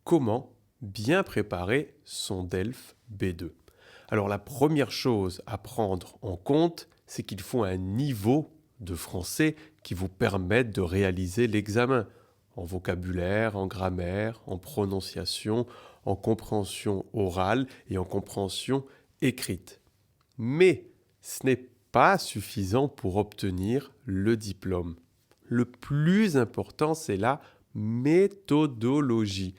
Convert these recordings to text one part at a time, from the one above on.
comment bien préparer son DELF B2. Alors la première chose à prendre en compte, c'est qu'il faut un niveau de français qui vous permette de réaliser l'examen en vocabulaire, en grammaire, en prononciation, en compréhension orale et en compréhension écrite. Mais ce n'est pas suffisant pour obtenir le diplôme. Le plus important, c'est la méthodologie.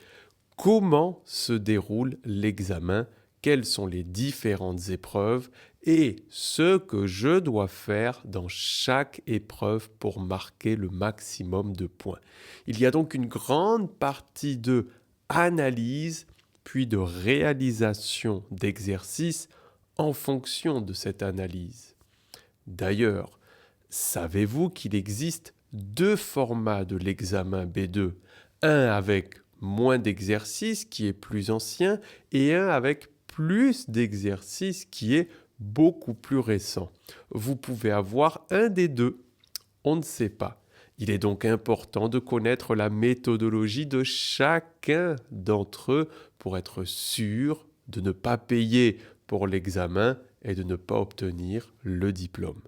Comment se déroule l'examen? Quelles sont les différentes épreuves et ce que je dois faire dans chaque épreuve pour marquer le maximum de points. Il y a donc une grande partie de analyse puis de réalisation d'exercices en fonction de cette analyse. D'ailleurs, savez-vous qu'il existe deux formats de l'examen B2, un avec moins d'exercices qui est plus ancien et un avec plus d'exercices qui est beaucoup plus récent. Vous pouvez avoir un des deux, on ne sait pas. Il est donc important de connaître la méthodologie de chacun d'entre eux pour être sûr de ne pas payer pour l'examen et de ne pas obtenir le diplôme.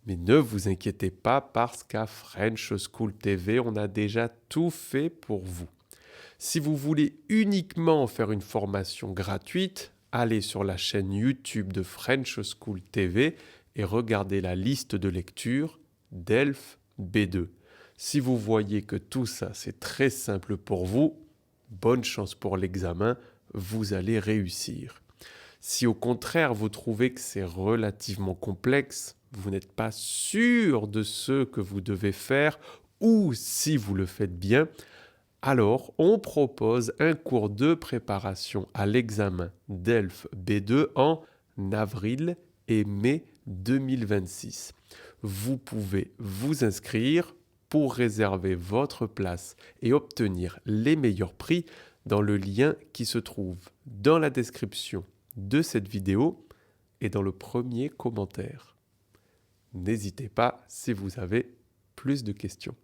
Mais ne vous inquiétez pas parce qu'à French School TV, on a déjà tout fait pour vous. Si vous voulez uniquement faire une formation gratuite, allez sur la chaîne YouTube de French School TV et regardez la liste de lecture DELF B2. Si vous voyez que tout ça c'est très simple pour vous, bonne chance pour l'examen, vous allez réussir. Si au contraire vous trouvez que c'est relativement complexe, vous n'êtes pas sûr de ce que vous devez faire ou si vous le faites bien, alors on propose un cours de préparation à l'examen DELF B2 en avril et mai 2026. Vous pouvez vous inscrire pour réserver votre place et obtenir les meilleurs prix dans le lien qui se trouve dans la description de cette vidéo et dans le premier commentaire. N'hésitez pas si vous avez plus de questions.